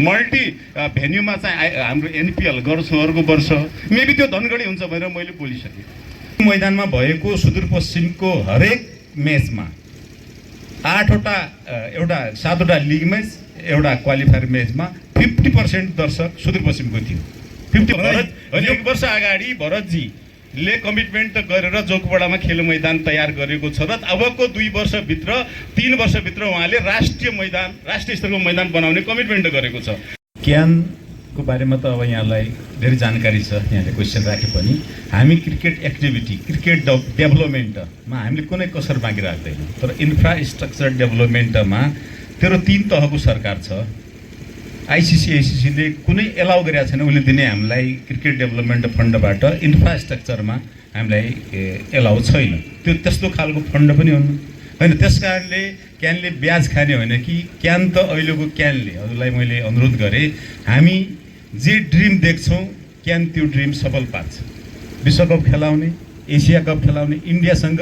Multi भेन्यूमा चाहिँ हाम्रो NPL गर्छु अर्को वर्ष मेबी त्यो धनगढी हुन्छ भनेर मैले बोलिसकेँ। मैदानमा भएको सुदूरपश्चिमको हरेक म्याचमा 8वटा एउटा 7वटा लिग म्याच एउटा क्वालिफायर म्याचमा 50% दर्शक सुदूरपश्चिमको थियो। 50 एक वर्ष अगाडि भरतजीले कमिटमेन्ट त गरेर जोगबडामा खेल मैदान तयार गरेको छ र अबको 2 वर्षभित्र 3 वर्षभित्र उहाँले राष्ट्रिय स्तरको मैदान बनाउने कमिटमेन्ट गरेको छ। क्यानको बारेमा त अब यहाँलाई धेरै जानकारी छ, यहाँले क्वेसन राखे पनि हामी क्रिकेट एक्टिभिटी क्रिकेट डेभलपमेन्टमा हामीले कुनै कसर बाँकी राख्दैनौँ, तर इन्फ्रास्ट्रक्चर डेभलपमेन्टमा तेरो 3 तहको सरकार छ। आइसिसीले कुनै एलाउ गरेका छैन उसले दिने हामीलाई क्रिकेट डेभलपमेन्ट फन्डबाट इन्फ्रास्ट्रक्चरमा हामीलाई एलाउ छैन, त्यो त्यस्तो खालको फन्ड पनि हुनु होइन। त्यस कारणले क्यानले ब्याज खाने होइन कि क्यान त अहिलेको क्यानले हजुरलाई मैले अनुरोध गरेँ हामी जे ड्रिम देख्छौँ क्यान त्यो ड्रिम सफल पार्छ। विश्वकप खेलाउने, एसिया कप खेलाउने, इन्डियासँग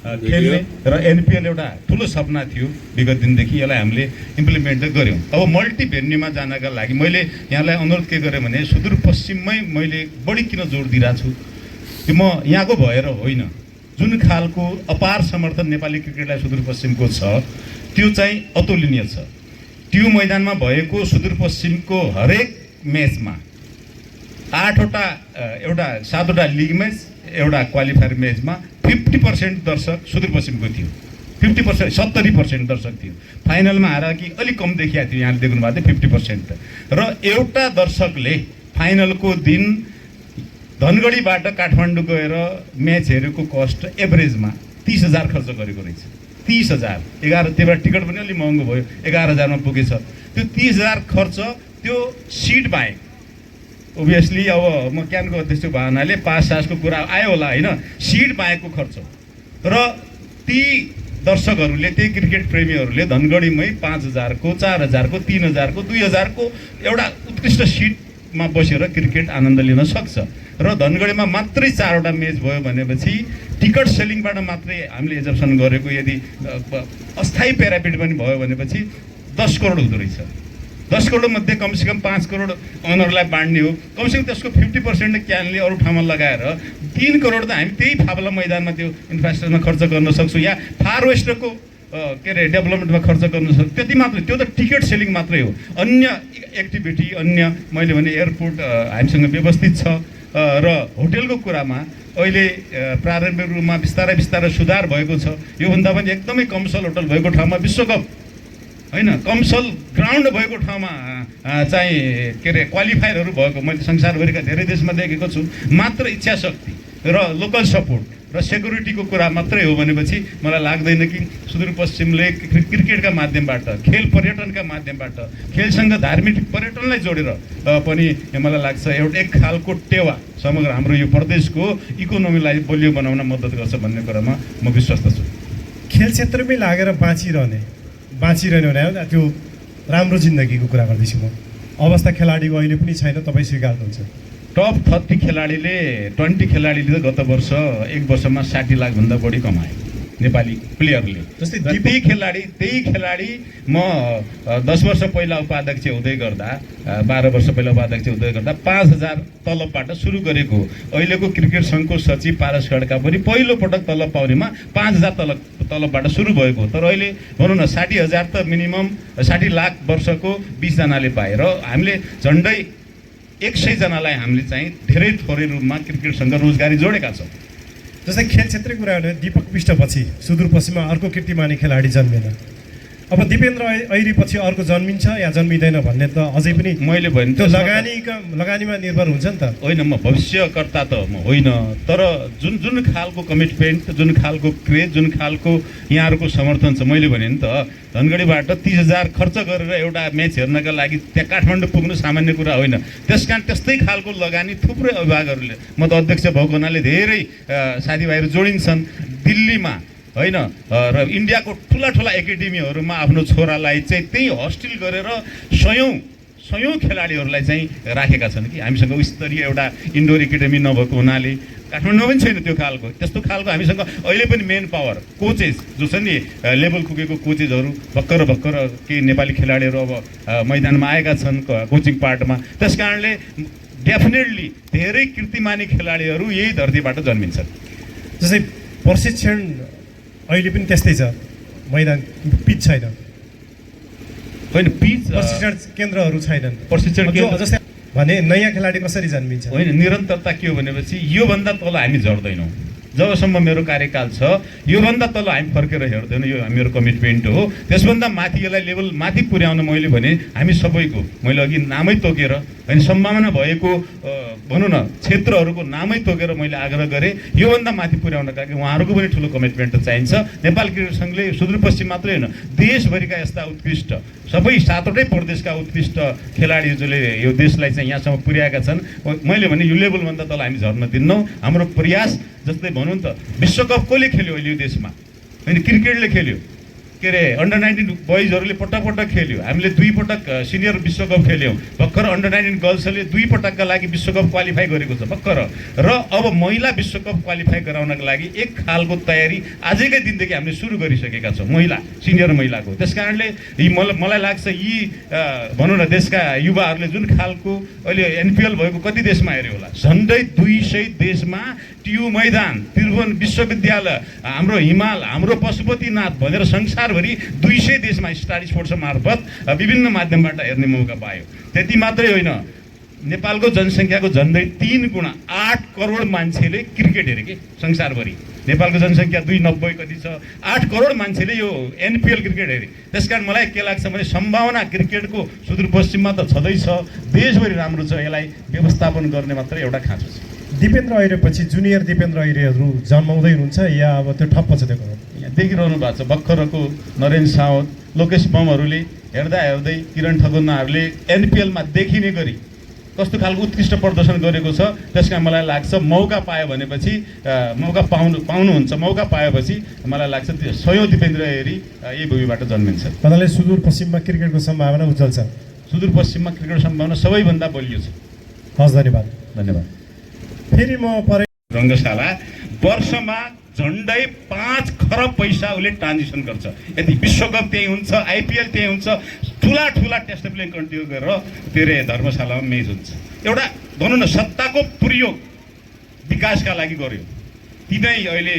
खेल्ने र एनपिएल एउटा ठुलो सपना थियो विगत दिनदेखि, यसलाई हामीले इम्प्लिमेन्ट गऱ्यौँ। अब मल्टी भेन्यूमा जानका लागि मैले यहाँलाई अनुरोध के गरेँ भने सुदूरपश्चिममै मैले बढी किन जोड दिइरहेको छु कि म यहाँको भएर होइन, जुन खालको अपार समर्थन नेपाली क्रिकेटलाई सुदूरपश्चिमको छ त्यो चाहिँ अतुलनीय छ। त्यो मैदानमा भएको सुदूरपश्चिमको हरेक म्याचमा 8वटा एउटा 7वटा लिग म्याच एउटा क्वालिफायर म्याचमा 50% दर्शक सुदूरपश्चिमको थियो। 50% 70% दर्शक थियो। फाइनलमा आएर कि अलिक कम देखिएको थियो, यहाँले देख्नु भएको थियो 50%। र एउटा दर्शकले फाइनलको दिन धनगढीबाट काठमाडौँ गएर म्याच हेरेको कस्ट एभरेजमा 30,000 खर्च गरेको रहेछ। 30,000 त्यही भएर टिकट पनि अलिक महँगो भयो, 11,000मा पुगेछ। त्यो 30,000 खर्च त्यो सिट बाहेक ओभियसली अब म क्यानको अध्यक्ष भावनाले पास सासको कुरा आयो होला होइन, सिट बाहेकको खर्च र ती दर्शकहरूले त्यही क्रिकेट प्रेमीहरूले धनगढीमै 5,000 को 4,000 को 3,000 को 2,000 को एउटा उत्कृष्ट सिटमा बसेर क्रिकेट आनन्द लिन सक्छ। र धनगढीमा मात्रै 4वटा म्याच भयो भनेपछि टिकट सेलिङबाट मात्रै हामीले एजम्सन गरेको यदि अस्थायी प्यारापिट पनि भयो भनेपछि 10 करोड हुँदो रहेछ। 10 करोड मध्ये कमसेकम 5 करोड ओनरलाई बाँड्ने हो, कमसेकम त्यसको 50% क्यानले अरू ठाउँमा लगाएर 3 करोड त हामी त्यही फाबला मैदानमा त्यो इन्फ्रास्ट्रक्चरमा खर्च गर्न सक्छौँ या फार वेस्टको के अरे डेभलपमेन्टमा खर्च गर्न सक्छौँ, त्यति मात्रै। त्यो त टिकट सेलिङ मात्रै हो। अन्य एक्टिभिटी अन्य मैले भने एयरपोर्ट हामीसँग व्यवस्थित छ र होटेलको कुरामा अहिले प्रारम्भिक रूपमा बिस्तारै सुधार भएको छ। योभन्दा पनि एकदमै कमसल होटल भएको ठाउँमा विश्वकप होइन कमसल ग्राउन्ड भएको ठाउँमा चाहिँ के अरे क्वालिफायरहरू भएको मैले संसारभरिका धेरै देशमा देखेको छु। मात्र इच्छा शक्ति र लोकल सपोर्ट र सेक्युरिटीको कुरा मात्रै हो भनेपछि मलाई लाग्दैन कि सुदूरपश्चिमले क्रिकेटका माध्यमबाट खेल पर्यटनका माध्यमबाट खेलसँग धार्मिक पर्यटनलाई जोडेर पनि मलाई लाग्छ एउटा एक खालको टेवा समग्र हाम्रो यो प्रदेशको इकोनोमीलाई बलियो बनाउन मद्दत गर्छ भन्ने कुरामा म विश्वस्त छु। खेल क्षेत्रमै लागेर बाँचिरहने भने त्यो राम्रो जिन्दगीको कुरा गर्दैछु म। अवस्था खेलाडीको अहिले पनि छैन, तपाईँ स्वीकार्नुहुन्छ? टप 30 खेलाडीले 20 खेलाडीले गत वर्ष एक वर्षमा 60 लाखभन्दा बढी कमाए नेपाली प्लेयरले। जस्तै त्यही खेलाडी म 10 वर्ष पहिला उपाध्यक्ष हुँदै गर्दा 12 वर्ष पहिला उपाध्यक्ष हुँदै गर्दा 5,000 तलबबाट सुरु गरेको अहिलेको क्रिकेट सङ्घको सचिव पारस खड्का पनि पहिलो पटक तलब पाउनेमा 5,000 तलबबाट सुरु भएको। तर अहिले भनौँ न 60,000 त मिनिमम 60 लाख वर्षको 20 जनाले पाए र हामीले झन्डै 100 जनालाई हामीले चाहिँ धेरै थोरै रूपमा क्रिकेटसँग रोजगारी जोडेका छौँ। जस्तै खेल क्षेत्रको कुरा गर्ने दीपक विष्टपछि सुदूरपश्चिममा अर्को कीर्तिमानी खेलाडी जन्मेन। अब दिपेन्द्र ऐरीपछि अर्को जन्मिन्छ या जन्मिँदैन भन्ने त अझै पनि मैले भने त्यो लगानीमा निर्भर हुन्छ नि त। होइन, म भविष्यकर्ता त म होइन, तर जुन खालको कमिटमेन्ट, जुन खालको क्रेज, जुन खालको यहाँहरूको समर्थन छ, मैले भने नि त धनगढीबाट 30,000 खर्च गरेर एउटा म्याच हेर्नका लागि त्यहाँ काठमाडौँ पुग्नु सामान्य कुरा होइन। त्यस कारण त्यस्तै खालको लगानी थुप्रै अभिभावकहरूले, म त अध्यक्ष भएको हुनाले धेरै साथीभाइहरू जोडिन्छन् दिल्लीमा होइन र इन्डियाको ठुला एकाडेमीहरूमा आफ्नो छोरालाई चाहिँ त्यही हस्टेल गरेर सयौँ खेलाडीहरूलाई चाहिँ राखेका छन् कि हामीसँग स्तरीय एउटा इन्डोर एकाडेमी नभएको हुनाले काठमाडौँमा पनि छैन त्यो खालको त्यस्तो खालको हामीसँग अहिले पनि मेन पावर कोचेस जो छ नि लेभल पुगेको कोचेसहरू भर्खर केही नेपाली खेलाडीहरू अब मैदानमा आएका छन् कोचिङ पार्टमा त्यस कारणले डेफिनेटली धेरै कीर्तिमानी खेलाडीहरू यही धरतीबाट जन्मिन्छन्। जस्तै प्रशिक्षण अहिले पनि त्यस्तै छ, मैदान पिच छैन, होइन पिच प्रशिक्षण केन्द्रहरू छैनन्, प्रशिक्षण केन्द्र जस्तै भने नयाँ खेलाडी कसरी जन्मिन्छ? होइन, निरन्तरता के हो भनेपछि योभन्दा तल हामी झर्दैनौँ। जबसम्म मेरो कार्यकाल छ योभन्दा तल हामी फर्केर हेर्दैनौँ, यो मेरो कमिटमेन्ट हो। त्यसभन्दा माथि यसलाई लेभल माथि पुर्याउन मैले भने हामी सबैको मैले अघि नामै तोकेर होइन सम्भावना भएको भनौँ न क्षेत्रहरूको नामै तोकेर मैले आग्रह गरेँ योभन्दा माथि पुर्याउनका लागि उहाँहरूको पनि ठुलो कमिटमेन्ट चाहिन्छ। नेपाल क्रिकेट सङ्घले सुदूरपश्चिम मात्रै होइन देशभरिका यस्ता उत्कृष्ट सबै 7वटै प्रदेशका उत्कृष्ट खेलाडीहरूले यो देशलाई चाहिँ यहाँसम्म पुर्याएका छन्। मैले भने यो लेभलभन्दा तल हामी झर्न दिन्नौँ। हाम्रो प्रयास जस्तै भनौँ त विश्वकप कसले खेल्यो अहिले यो देशमा? होइन, क्रिकेटले खेल्यो। के अरे अन्डर-19 बोइजहरूले पटक खेल्यो। हामीले 2 पटक सिनियर विश्वकप खेल्यौँ। भर्खर अन्डर-19 गर्ल्सहरूले 2 पटकका लागि विश्वकप क्वालिफाई गरेको छ भर्खर। र अब महिला विश्वकप क्वालिफाई गराउनका लागि एक खालको तयारी आजकै दिनदेखि हामीले सुरु गरिसकेका छौँ महिला सिनियर महिलाको। त्यस कारणले मलाई लाग्छ यी भनौँ न देशका युवाहरूले जुन खालको अहिले एनपिएल भएको कति देशमा हेऱ्यो होला, झन्डै 200 देशमा टियु मैदान, त्रिभुवन विश्वविद्यालय, हाम्रो हिमाल, हाम्रो पशुपतिनाथ भनेर संसारभरि 200 देशमा स्टार स्पोर्ट्स मार्फत विभिन्न माध्यमबाट हेर्ने मौका पायो। त्यति मात्रै होइन, नेपालको जनसङ्ख्याको झन्डै 3 गुणा 8 करोड मान्छेले क्रिकेट हेरे कि संसारभरि। नेपालको जनसङ्ख्या 290 कति छ, 8 करोड मान्छेले यो एनपिएल क्रिकेट हेरे। त्यसकारण मलाई के लाग्छ भने सम्भावना क्रिकेटको सुदूरपश्चिममा त छँदैछ, देशभरि राम्रो छ, यसलाई व्यवस्थापन गर्ने मात्रै एउटा खाँचो छ। दिपेन्द्र ऐरेपछि जुनियर दिपेन्द्र ऐरेहरू जन्माउँदै हुनुहुन्छ या अब त्यो ठप्प छ? त्यो यहाँ देखिरहनु भएको छ भर्खरको नरेन सावत, लोकेश बमहरूले हेर्दै किरण ठकुरनाहरूले एनपिएलमा देखिने गरी कस्तो खालको उत्कृष्ट प्रदर्शन गरेको छ। त्यसकारण मलाई लाग्छ मौका पायो भनेपछि मौका पाउनुहुन्छ, मौका पाएपछि मलाई लाग्छ त्यो सयौँ दिपेन्द्र ऐरी यही भूमिबाट जन्मिन्छ। भन्नाले सुदूरपश्चिममा क्रिकेटको सम्भावना उज्जवल छ। सुदूरपश्चिममा क्रिकेट सम्भावना सबैभन्दा बलियो छ। हस्, धन्यवाद। धन्यवाद। फेरि म रङ्गशाला वर्षमा झन्डै 5 खरब पैसा उसले ट्रान्जेक्सन गर्छ। यदि विश्वकप त्यही हुन्छ, आइपिएल त्यही हुन्छ, ठुला टेस्ट प्लेइङ कन्टिन्यू गरेर तेरे धर्मशालामा म्याच हुन्छ। एउटा भनौँ न सत्ताको प्रयोग विकासका लागि गर्यो। तिनै अहिले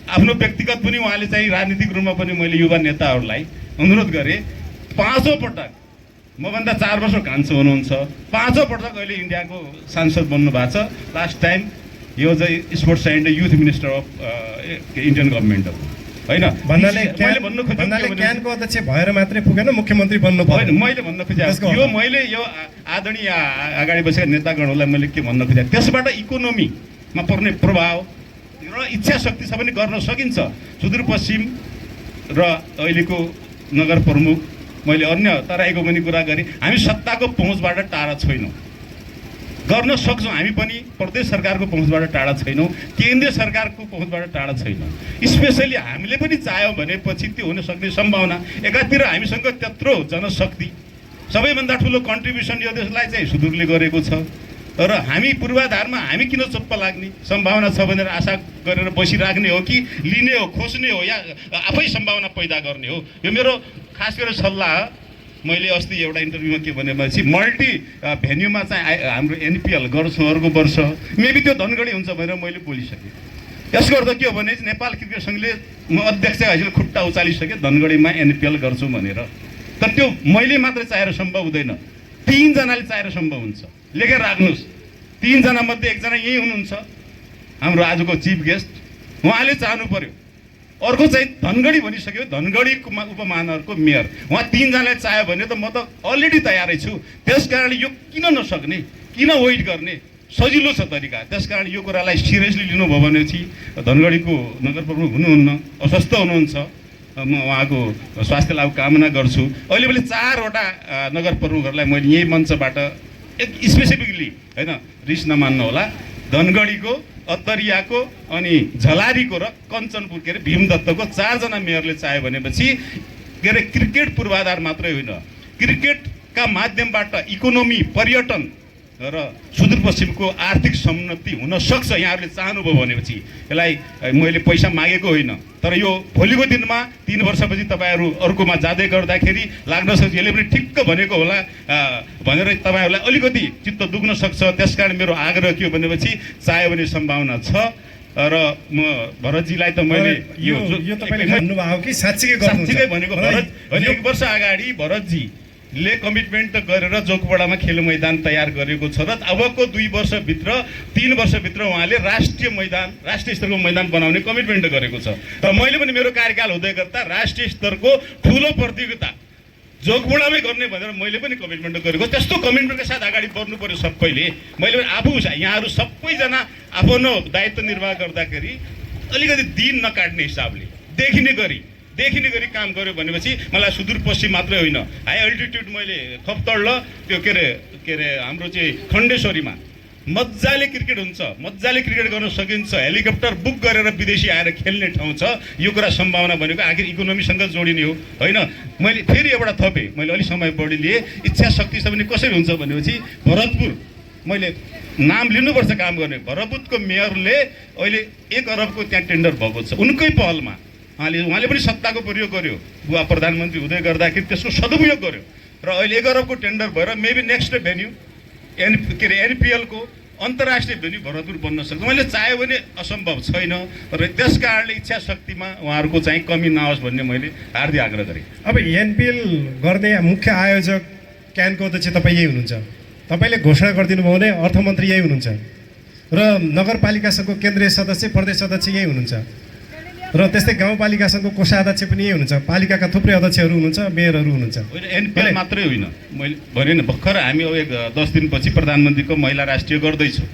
आफ्नो व्यक्तिगत पनि उहाँले चाहिँ राजनीतिक रूपमा पनि मैले युवा नेताहरूलाई अनुरोध गरेँ 5औँ पटक मभन्दा 4 वर्ष कान्छो हुनुहुन्छ, 5औँ पटक अहिले इन्डियाको सांसद बन्नु भएको छ। लास्ट टाइम यो चाहिँ sports and youth minister of Indian government हो। होइन, भन्नाले क्यानको अध्यक्ष भएर मात्रै पुगेन, मुख्यमन्त्री बन्नु होइन। मैले भन्न खोजेको यो मैले यो आदरणीय अगाडि बसेका नेतागणहरूलाई मैले के भन्न खोजेको, त्यसबाट इकोनोमीमा पर्ने प्रभाव र इच्छा शक्ति छ भने गर्न सकिन्छ। सुदूरपश्चिम र अहिलेको नगर प्रमुख मैले अन्य तराईको पनि कुरा गरेँ, हामी सत्ताको पहुँचबाट टाढा छैनौँ, गर्न सक्छौँ। हामी पनि प्रदेश सरकारको पहुँचबाट टाढा छैनौँ, केन्द्रीय सरकारको पहुँचबाट टाढा छैनौँ। स्पेसली हामीले पनि चाह्यौँ भनेपछि त्यो हुन सक्ने सम्भावना। एकातिर हामीसँग त्यत्रो जनशक्ति, सबैभन्दा ठुलो कन्ट्रिब्युसन यो देशलाई चाहिँ सुदूरले गरेको छ र हामी पूर्वाधारमा हामी किन चुप्प लाग्ने? सम्भावना छ भनेर आशा गरेर बसिराख्ने हो कि लिने हो, खोज्ने हो, या आफै सम्भावना पैदा गर्ने हो? यो मेरो खास गरेर सल्लाह। मैले अस्ति एउटा इन्टरभ्यूमा के भनेपछि मल्टी भेन्यूमा चाहिँ हाम्रो एनपिएल गर्ल्सहरूको वर्ष मेबी त्यो धनगढी हुन्छ भनेर मैले बोलिसकेँ। यसको अर्थ के हो भने नेपाल क्रिकेट सङ्घले म अध्यक्ष हजुर खुट्टा उचालिसकेँ धनगढीमा एनपिएल गर्छु भनेर। तर त्यो मैले मात्रै चाहेर सम्भव हुँदैन, 3 जनाले चाहेर सम्भव हुन्छ। लेखेर राख्नुहोस्, 3 जना मध्ये 1 जना यही हुनुहुन्छ, हाम्रो आजको चिफ गेस्ट। उहाँले चाहनु पर्यो। अर्को चाहिँ धनगढी भनिसक्यो, धनगढी उपमहानगरको मेयर। उहाँ 3 जनाले चाह्यो भने त म त अलरेडी तयारै छु। त्यसकारण यो किन नसक्ने, किन वेट गर्ने? सजिलो छ तरिका। त्यसकारण यो कुरालाई सिरियसली लिनुभयो भनेपछि धनगढीको नगर प्रमुख हुनुहुन्न, अस्वस्थ हुनुहुन्छ, म उहाँको स्वास्थ्य लाभ कामना गर्छु। अहिले मैले 4वटा नगर प्रमुखहरूलाई मैले यही मञ्चबाट एक स्पेसिफिकली होइन रिस नमान्नु होला, धनगढीको, अत्तरियाको अनि झलारीको र कञ्चनपुर के अरे भीमदत्तको 4 जना मेयरले चाह्यो भनेपछि के अरे क्रिकेट पूर्वाधार मात्रै होइन, क्रिकेट का माध्यमबाट इकोनोमी, पर्यटन र सुदूरपश्चिमको आर्थिक समुन्नति हुन सक्छ यहाँहरूले चाहनुभयो भनेपछि यसलाई मैले पैसा मागेको होइन, तर यो भोलिको दिनमा 3 वर्षपछि तपाईँहरू अर्कोमा जाँदै गर्दाखेरि लाग्न सक्छ यसले पनि ठिक्क भनेको होला भनेर तपाईँहरूलाई अलिकति चित्त दुख्न सक्छ। त्यसकारण मेरो आग्रह के हो भनेपछि चाह्यो भने सम्भावना छ र म भरतजीलाई त मैले यो तपाईँले भन्नुभयो कि साँच्चीकै भनेको भरत 1 वर्ष अगाडि भरतजीले कमिटमेन्ट गरेर जोगबडामा खेल मैदान तयार गरेको छ र अबको 2 वर्षभित्र 3 वर्षभित्र उहाँले राष्ट्रिय स्तरको मैदान बनाउने कमिटमेन्ट गरेको छ। र मैले पनि मेरो कार्यकाल हुँदै गर्दा राष्ट्रिय स्तरको ठुलो प्रतियोगिता जोगबुढामै गर्ने भनेर मैले पनि कमिटमेन्ट गरेको। त्यस्तो कमिटमेन्टका साथ अगाडि बढ्नु पर्यो सबैले। मैले पनि आफू यहाँहरू सबैजना आफ्नो दायित्व निर्वाह गर्दाखेरि अलिकति दिन नकाट्ने हिसाबले देखिने गरी काम गर्यो भनेपछि मलाई सुदूरपश्चिम मात्रै होइन, हाई अल्टिट्युड मैले खप्तड त्यो के अरे हाम्रो चाहिँ खण्डेश्वरीमा मजाले क्रिकेट हुन्छ, मजाले क्रिकेट गर्न सकिन्छ, हेलिकप्टर बुक गरेर विदेशी आएर खेल्ने ठाउँ छ। यो कुरा सम्भावना भनेको आखिर इकोनोमीसँग जोडिने हो होइन। मैले फेरि एउटा थपेँ, मैले अलिक समय बढी लिएँ। इच्छा शक्ति छ भने कसरी हुन्छ भनेपछि भरतपुर मैले नाम लिनुपर्छ काम गर्ने। भरतपुरको मेयरले अहिले 1 अरबको त्यहाँ टेन्डर भएको छ उनकै पहलमा। उहाँले पनि सत्ताको प्रयोग गर्यो, बुवा प्रधानमन्त्री हुँदै गर्दाखेरि त्यसको सदुपयोग गर्यो र अहिले 1 अरबको टेन्डर भएर मेबी नेक्स्ट भेन्यू एनपिएलको अन्तर्राष्ट्रिय भेन्यू भरतपुर बन्न सक्छ। मैले चाह्यो भने असम्भव छैन र त्यस कारणले इच्छा शक्तिमा उहाँहरूको चाहिँ कमी नहोस् भन्ने मैले हार्दिक आग्रह गरेँ। अब एनपिएल गर्ने मुख्य आयोजक क्यानको अध्यक्ष तपाईँ यही हुनुहुन्छ, तपाईँले घोषणा गरिदिनु भयो भने अर्थमन्त्री यही हुनुहुन्छ र नगरपालिका सङ्घको केन्द्रीय सदस्य, प्रदेश सदस्य यही हुनुहुन्छ र त्यस्तै गाउँपालिका सङ्घको कोषाध्यक्ष पनि यही हुनुहुन्छ, पालिकाका थुप्रै अध्यक्षहरू हुनुहुन्छ, मेयरहरू हुनुहुन्छ। एनपिएल मात्रै होइन, मैले भने नि भर्खर हामी 10 दिनपछि प्रधानमन्त्रीको महिला राष्ट्रिय गर्दैछौँ।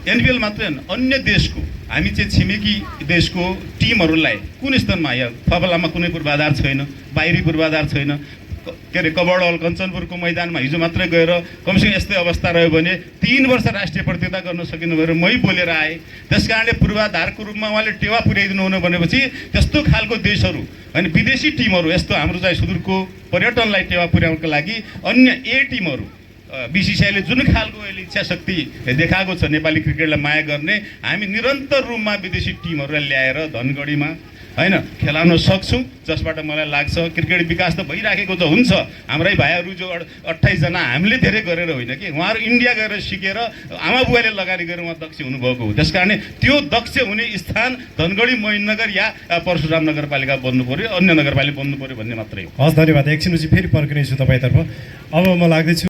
एनपिएल मात्रै होइन, अन्य देशको हामी चाहिँ छिमेकी देशको टिमहरूलाई कुन स्तरमा यहाँ फबलामा कुनै पूर्वाधार छैन, बाहिरी पूर्वाधार छैन, के अरे कबडहल कञ्चनपुरको मैदानमा हिजो मात्रै गएर कमसेकम यस्तै अवस्था रह्यो भने 3 वर्ष राष्ट्रिय प्रतियोगिता गर्न सकिनु भएर मै बोलेर आएँ। त्यस कारणले पूर्वाधारको रूपमा उहाँले टेवा पुर्याइदिनु हुन भनेपछि त्यस्तो खालको देशहरू होइन, विदेशी टिमहरू यस्तो हाम्रो चाहिँ सुदूरको पर्यटनलाई टेवा पुर्याउनको लागि अन्य टिमहरू बिसिसिआईले जुन खालको अहिले इच्छा शक्ति देखाएको छ नेपाली क्रिकेटलाई माया गर्ने, हामी निरन्तर रूपमा विदेशी टिमहरूलाई ल्याएर धनगढीमा होइन खेलाउन सक्छौँ, जसबाट मलाई लाग्छ क्रिकेट विकास त भइराखेको त हुन्छ। हाम्रै भाइहरू जो 28 जना हामीले धेरै गरेर होइन कि उहाँहरू इन्डिया गएर सिकेर आमा बुवाले लगानी गरेर उहाँ दक्ष हुनुभएको हो। त्यस कारणले त्यो दक्ष हुने स्थान धनगढी मोहिनगर या परशुराम नगरपालिका बन्नु पर्यो, अन्य नगरपालिका बन्नु पर्यो भन्ने मात्रै हो। हस्, धन्यवाद। एकछिनपछि फेरि पर्खिनेछु तपाईँतर्फ। अब म लाग्दैछु